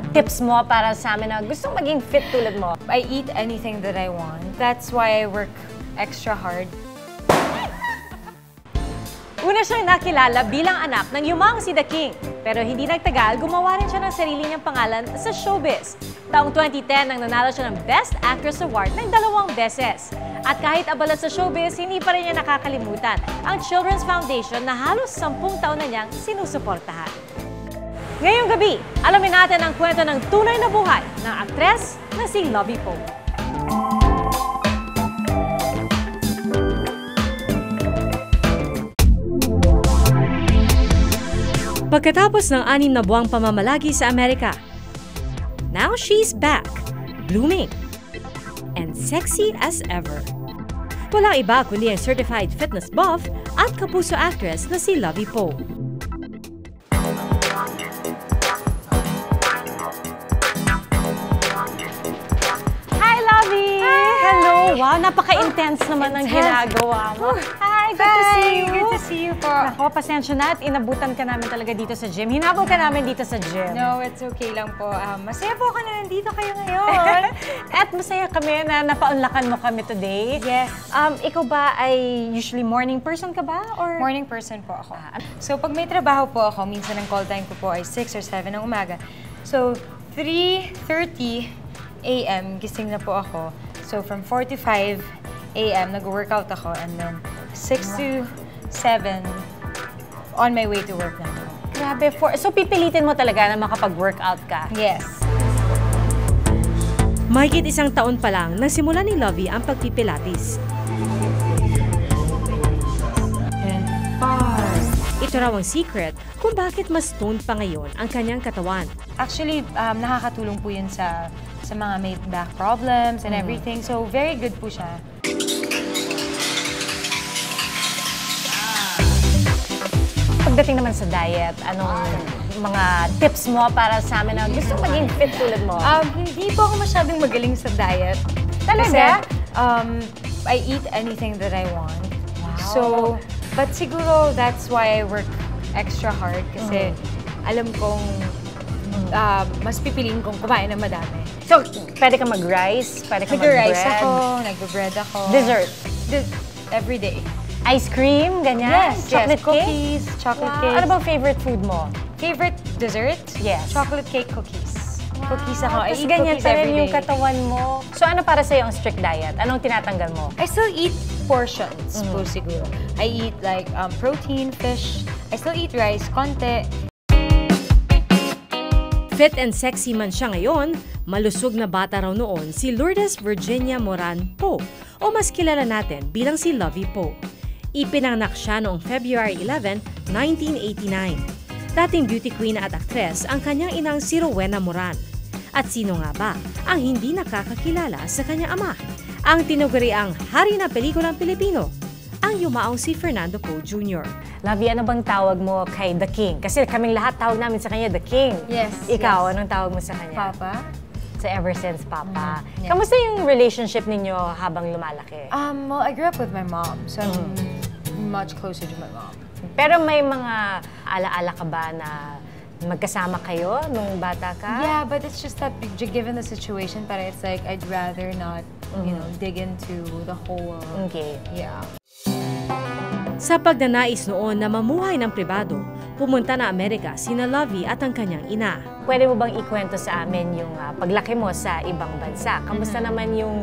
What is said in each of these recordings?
tips mo para sa amin na gustong maging fit tulad mo? I eat anything that I want. That's why I work extra hard. Una siyang nakilala bilang anak ng yumang si The King. Pero hindi nagtagal, gumawa rin siya ng sarili niyang pangalan sa showbiz. Taong 2010 nang nanalo siya ng Best Actress Award ng 2 beses. At kahit abala sa showbiz, hindi pa rin niya nakakalimutan ang Children's Foundation na halos 10 taon na niyang sinusuportahan. Ngayong gabi, alamin natin ang kwento ng tunay na buhay ng aktres na si Lovie Poe. Pagkatapos ng 6 na buwang pamamalagi sa Amerika, now she's back, blooming, and sexy as ever. Walang iba kundi ang certified fitness buff at kapuso actress na si Lovie Poe. Hi, Lovie! Hi! Hello! Wow, napaka-intense naman ang ginagawa mo. Hi, good to see you! Good to see you po. Ako, pasensya na at inabutan ka namin talaga dito sa gym. Hinabol ka namin dito sa gym. No, it's okay lang po. Masaya po ako na nandito kayo ngayon. At masaya kami na napaunlakan mo kami today. Yes. Ikaw ba ay usually morning person ka ba? Or? Morning person po ako. So, pag may trabaho po ako, minsan ang call time ko po ay 6 or 7 ng umaga. So, 3:30 a.m. gising na po ako. So, from 4 to 5 a.m. nag-workout ako and then 6 to 7 on my way to work na. Grabe. So, pipilitin mo talaga na makapag-workout ka? Yes. Mahigit 1 taon pa lang nang simula ni Lovie ang pagpipilates. And 5. Ito raw ang secret kung bakit mas toned pa ngayon ang kanyang katawan. Actually, nakakatulong po yun sa mga may back problems and everything. So, very good po siya. Pagdating naman sa diet, anong mga tips mo para sa amin na gusto maging fit tulad mo? Hindi po ako masyadong magaling sa diet. Talaga? Kasi, I eat anything that I want. Wow. So, but siguro that's why I work extra hard kasi alam kong mas pipiliin kong kumain ng madami. So, pwede ka mag-rice? Pwede ka mag-bread? Nag-rice ako, nag-bread ako. Dessert? Every day. Ice cream? Ganyan? Yes, Chocolate cake? Cookies, chocolate cake. Ano bang favorite food mo? Favorite dessert? Yes. Chocolate cake cookies. Cookies ako. I Tapos eat ganyan cookies pa rin every yung day. katawan mo. So, ano para sa'yo ang strict diet? Anong tinatanggal mo? I still eat portions po siguro. I eat like protein, fish. I still eat rice, konti. Fit and sexy man siya ngayon, malusog na bata raw noon si Lourdes Virginia Moran Poe o mas kilala natin bilang si Lovie Poe. Ipinanganak siya noong February 11, 1989. Dating beauty queen at aktres ang kanyang inang si Rowena Moran. At sino nga ba ang hindi nakakakilala sa kanyang ama? Ang tinuguriang hari ng pelikulang Pilipino, ang yumaong si Fernando Poe Jr. Lovie, ano bang tawag mo kay The King? Kasi kaming lahat tawag namin sa kanya The King. Yes. Ikaw, yes. Anong tawag mo sa kanya? Papa? So ever since Papa. Yeah. Kamusta yung relationship ninyo habang lumalaki? Well, I grew up with my mom, so I'm much closer to my mom. Pero may mga alaala ka ba na magkasama kayo nung bata ka? Yeah, but it's just that given the situation, but it's like I'd rather not, you know, dig into the whole. Okay. Yeah. Sa pagnanais noon na mamuhay ng pribado, pumunta na Amerika sina Lovie at ang kanyang ina. Pwede mo bang ikwento sa amin yung paglaki mo sa ibang bansa? Kamusta naman yung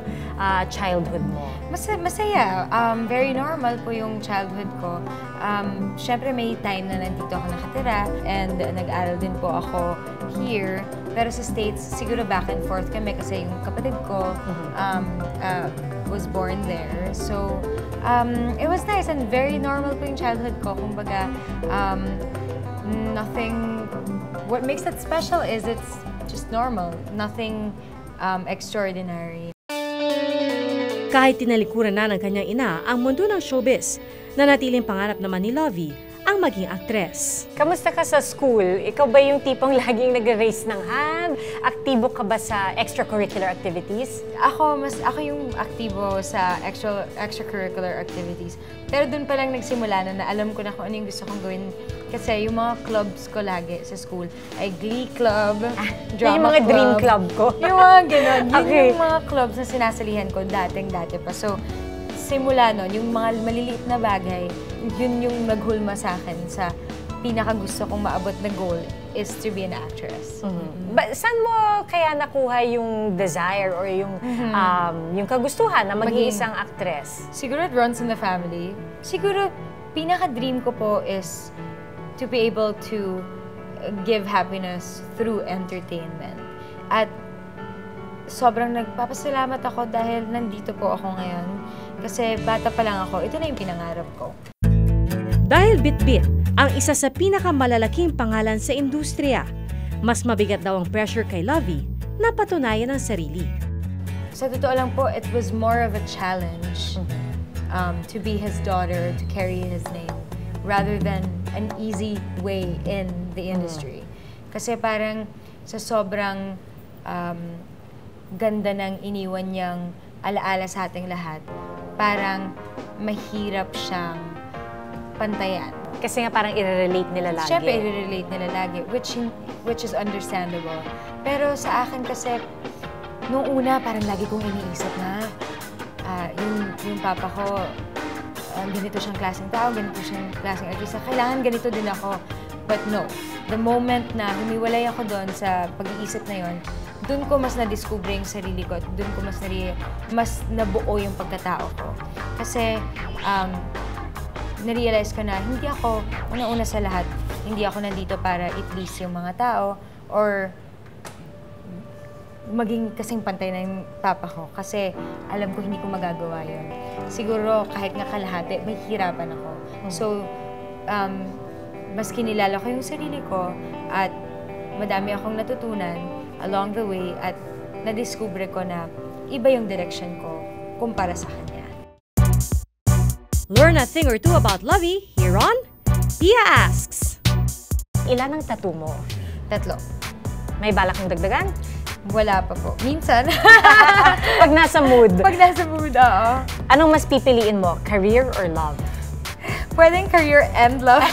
childhood mo? Masaya. Very normal po yung childhood ko. Siyempre may time na nandito ako nakatira and nag-aral din po ako here. Pero sa States, siguro back and forth kami kasi yung kapatid ko was born there. So, it was nice and very normal po yung childhood ko. Kumbaga, nothing. What makes it special is it's just normal. Nothing extraordinary. Kahit tinalikuran na ng kanyang ina ang mundo ng showbiz, nanatiling pangarap naman ni Lovie ang maging aktres. Kamusta ka sa school? Ikaw ba yung tipong laging nag-raise ng hand? Aktibo ka ba sa extracurricular activities? Ako yung aktibo sa extracurricular activities. Pero doon pa lang nagsimula na alam ko na kung ano yung gusto kong gawin. Kasi yung mga clubs ko lagi sa school ay Glee Club, Drama yung mga Club. dream club ko. Yung mga gano'n. Yun Okay. yung mga clubs na sinasalihan ko dati pa. So, simula nun, yung mga maliliit na bagay, yun yung naghulma sa akin sa pinakagusto kong maabot na goal is to be an actress. Saan mo kaya nakuha yung desire or yung kagustuhan na maging isang actress? Siguro it runs in the family. Siguro, pinaka-dream ko po is to be able to give happiness through entertainment. At sobrang nagpapasalamat ako dahil nandito po ako ngayon. Kasi bata pa lang ako, ito na yung pinangarap ko. Dahil Bitbit ang isa sa pinakamalalaking pangalan sa industriya, mas mabigat daw ang pressure kay Lovie na patunayan ang sarili. Sa totoo lang po, it was more of a challenge to be his daughter, to carry his name, rather than an easy way in the industry. Kasi parang sa sobrang ganda ng iniwan niyang alaala sa ating lahat, parang mahirap siyang pantayan. Kasi nga parang i-relate nila lagi. Siyempre, i-relate nila lagi, which is understandable. Pero sa akin kasi, nung una, parang lagi kong iniisip na yung papa ko, ganito siyang klaseng tao, ganito siyang klaseng artista, kailangan ganito din ako. But no, the moment na humiwalay ako doon sa pag-iisip na yon, doon ko mas na-discover yung sarili ko at doon ko mas nabuo yung pagkatao ko. Kasi na-realize ko na hindi ako, una-una sa lahat, hindi ako nandito para i-please yung mga tao or maging kasing pantay na yung papa ko. Kasi alam ko hindi ko magagawa yun. Siguro kahit nga kalahati, may hirapan ako. So, mas kinilala ko yung sarili ko at madami akong natutunan along the way at na-discover ko na iba yung direction ko kumpara sa kanya. Learn a thing or two about Lovie here on Pia Asks. Ilan ang tattoo mo? 3. May balak mong dagdagan? Wala pa po. Minsan. Pag nasa mood. Pag nasa mood, oo. Anong mas pipiliin mo? Career or love? Pwedeng career and love.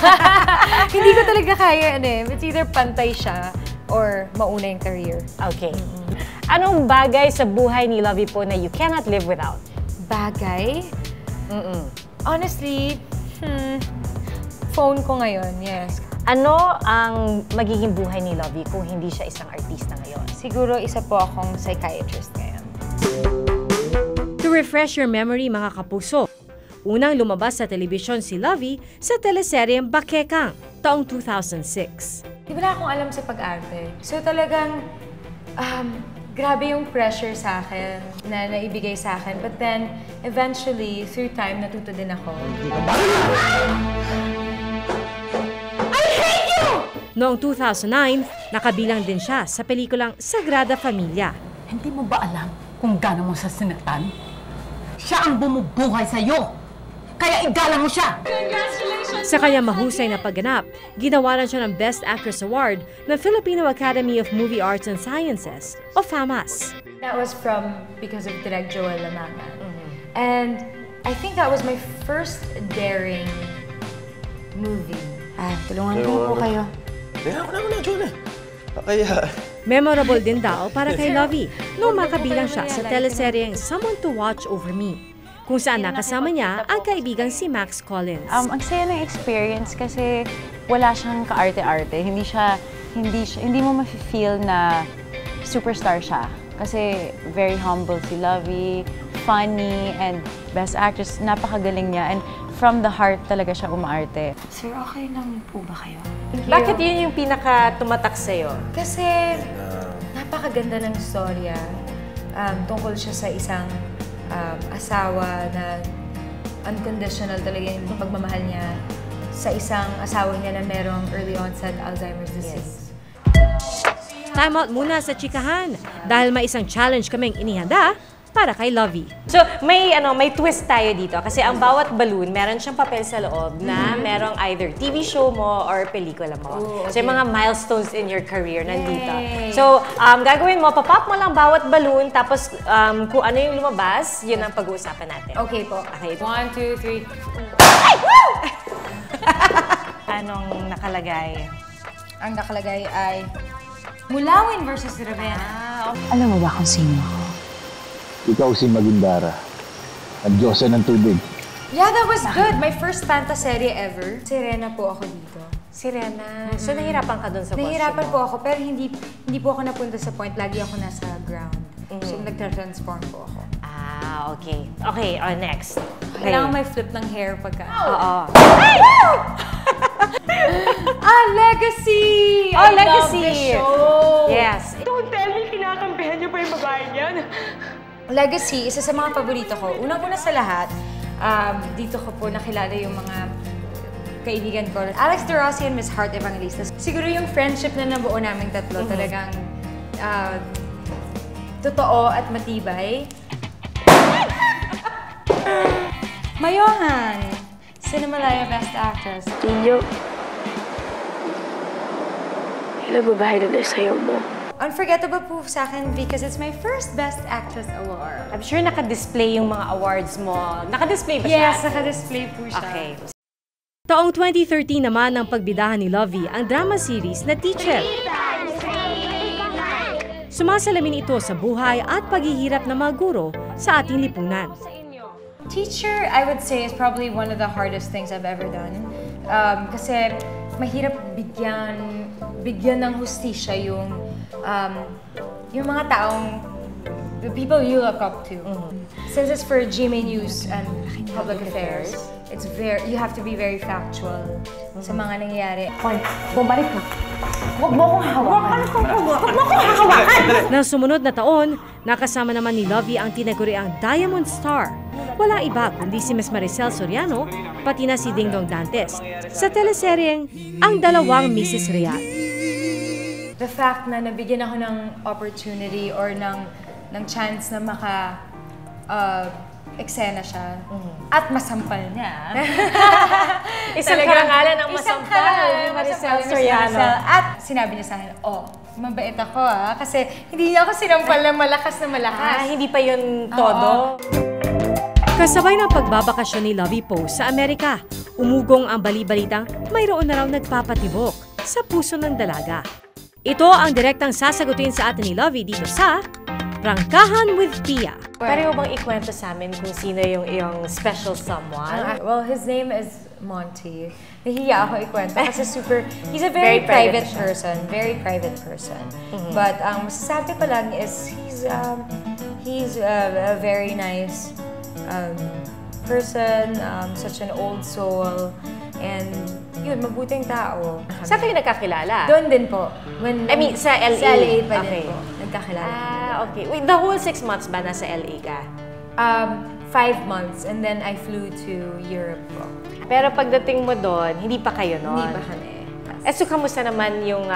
Hindi ko talaga kaya It's either pantay siya or mauna yung career. Okay. Anong bagay sa buhay ni Lovie po na you cannot live without? Bagay? Honestly, phone ko ngayon, yes. Ano ang magiging buhay ni Lovie kung hindi siya isang artista ngayon? Siguro isa po akong psychiatrist ngayon. To refresh your memory mga kapuso, unang lumabas sa telebisyon si Lovie sa teleseryeng Bakekang taong 2006. Di ba na akong alam sa pag-arte? So talagang, grabe yung pressure sa akin na naibigay sa akin. But then, eventually, through time, natuto din ako. Noong 2009, nakabilang din siya sa pelikulang Sagrada Familia. Hindi mo ba alam kung gaano mo siya sinaktan? Siya ang bumubuhay sa'yo! Kaya igalang mo siya! Sa kanyang mahusay na pagganap, ginawaran siya ng Best Actress Award ng Filipino Academy of Movie Arts and Sciences, o FAMAS. That was because of Direk Joel Lamangan. And I think that was my first daring movie. Tulungan ko po kayo. Kaya ako na, John eh. Kaya... Memorable din daw para kay Lovie nung makabilang siya sa teleseryeng Someone to Watch Over Me, kung saan nakasama niya ang kaibigang si Max Collins. Ang saya ng experience kasi wala siyang kaarte-arte. Hindi mo ma-feel na superstar siya. Kasi very humble si Lovie, funny, and best actress. Napakagaling niya. And from the heart talaga siya umaarte. Sir, okay lang po ba kayo? Bakit yun yung pinaka-tumatak sa'yo? Kasi napakaganda ng storya. Tungkol siya sa isang asawa na unconditional talaga yung pagmamahal niya sa isang asawa niya na merong early onset Alzheimer's disease. Time out muna sa chikahan dahil may isang challenge kaming inihanda para kay Lovie. So, may twist tayo dito kasi ang bawat balloon, meron siyang papel sa loob na merong either TV show mo or pelikula mo. So, yung mga milestones in your career nandito. So, gagawin mo, papop mo lang bawat balloon, tapos kung ano yung lumabas, yun ang pag-uusapan natin. Okay po. Okay. 1, 2, 3. Anong nakalagay? Ang nakalagay ay Mulawin versus Ravenna. Alam mo ba kung sino ako? Ikaw si Magindara, ang Diyosa ng tubig. Yeah, that was good. My first fantasy ever. Sirena po ako dito. Sirena. So, nahirapan ka dun sa costume Nahihirapan mo? po ako, pero hindi po ako napunta sa point. Lagi ako nasa ground. So, nagtra-transform po ako. Ah, okay. Okay, next. Okay. Kailangan may flip ng hair pagka... Oo. Legacy! Oh, I Legacy! love the show! Yes. Don't tell me, kinakampihan niyo pa yung babae niyan. Legacy, isa sa mga paborito ko. Unang-una sa lahat, dito ko po nakilala yung mga kaibigan ko. Alex De Rossi and Miss Heart Evangelista. Siguro yung friendship na nabuo naming tatlo talagang totoo at matibay. Mayohan! Cinemalaya Best Actress. Ninyo, ilang babae na sayo mo? Unforgettable po sa akin because it's my first Best Actress Award. I'm sure naka-display yung mga awards mo. Naka-display ba siya? Yes, naka-display po siya. Okay. Taong 2013 naman ang pagbidahan ni Lovie ang drama series na Teacher. Sumasalamin ito sa buhay at paghihirap ng mga guro sa ating lipunan. Teacher, I would say, is probably one of the hardest things I've ever done. Kasi mahirap bigyan ng hustisya yung mga taong, the people you look up to. Since it's for GMA News and Public Affairs, you have to be very factual sa mga nangyayari. Hoy, bumalik ka. Huwag mo akong hawakan. Huwag mo akong hawakan! Nang sumunod na taon, nakasama naman ni Lovie ang tinaguriang Diamond Star. Wala iba kundi si Ms. Maricel Soriano, pati na si Dingdong Dantes, sa teleseryeng Ang Dalawang Mrs. Riyadh. The fact na nabigyan ako ng opportunity or ng chance na eksena siya at masampal niya. Isang karangalan ang masampal ni Maricel Soriano. At sinabi niya sa akin, mabait ako kasi hindi niya ako sinampal na malakas na malakas. Hindi pa yun todo. Kasabay ng pagbabakasyon ni Lovie Poe sa Amerika, umugong ang bali-balitang mayroon na raw nagpapatibok sa puso ng dalaga. Ito ang direktang sasagutin sa atin ni Lovie dito sa Prangkahan with Pia. Pwede mo bang ikwento sa amin kung sino yung iyong special someone? Well, his name is Monty. Nahiya ako ikwento kasi he's a very private person. Very private person. But masasabi ko lang is he's a very nice person, such an old soul, and yun, mabuting tao. Saan kayo nagkakilala? Doon din po. Sa LA? Sa LA pa Okay. din po. Nagkakilala. Okay. Wait, the whole 6 months ba nasa LA ka? 5 months, and then I flew to Europe po. Pero pagdating mo doon, hindi pa kayo noon? Hindi pa kami. So, kamusta naman yung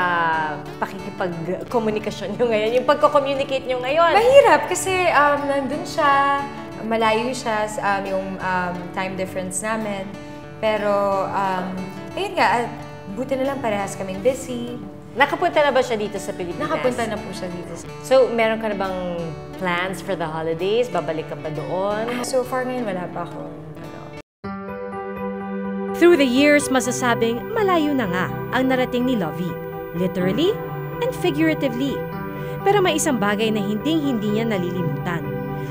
pakikipag-komunikasyon nyo ngayon? Yung pagko-communicate nyo ngayon? Mahirap kasi nandun siya, malayo siya, yung time difference namin. Pero, ayun nga, buti na lang parehas kaming busy. Nakapunta na ba siya dito sa Pilipinas? Nakapunta na po siya dito. So, meron ka na bang plans for the holidays? Babalik ka ba doon? So far ngayon, wala pa ako. Through the years, masasabing malayo na nga ang narating ni Lovie, literally and figuratively. Pero may isang bagay na hindi niya nalilimutan.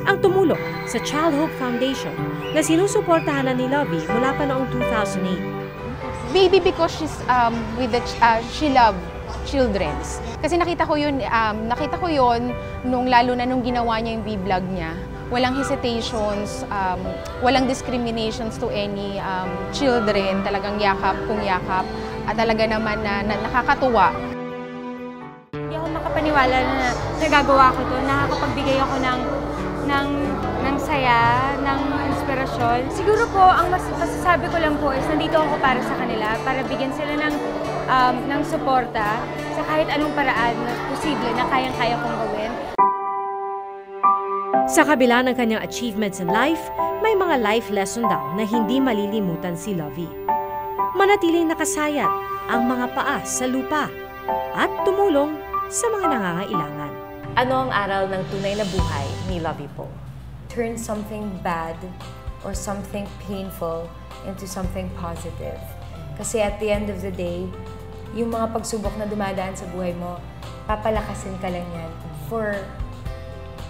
Ang tumulong sa Child Hope Foundation na sinusuportahan na ni Lovie mula pa noong 2008. Maybe because she loved children's. Kasi nakita ko yun lalo na nung ginawa niya yung vlog niya. Walang hesitations, walang discriminations to any children. Talagang yakap kung yakap. At talaga naman na nakakatuwa. Hindi ako makapaniwala na nagagawa ko to. Nakakapagbigay ako ng saya, ng inspirasyon. Siguro po, ang masasabi ko lang po is nandito ako para sa kanila, para bigyan sila ng suporta sa kahit anong paraan na posible na kayang-kaya kong gawin. Sa kabila ng kanyang achievements in life, may mga life lesson daw na hindi malilimutan si Lovie. Manatiling nakasayat ang mga paa sa lupa at tumulong sa mga nangangailangan. Ano ang aral ng tunay na buhay ni Lovie Poe? Turn something bad or something painful into something positive. Kasi at the end of the day, yung mga pagsubok na dumadaan sa buhay mo, papalakasin ka lang yan for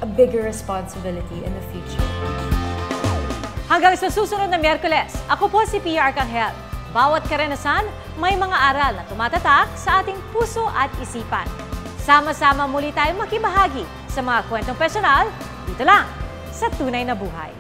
a bigger responsibility in the future. Hanggang sa susunod na Miyerkules, ako po si Pia Arcangel. Bawat karanasan, may mga aral na tumatatak sa ating puso at isipan. Sama-sama muli tayong makibahagi sa mga kwentong personal dito lang sa Tunay na Buhay.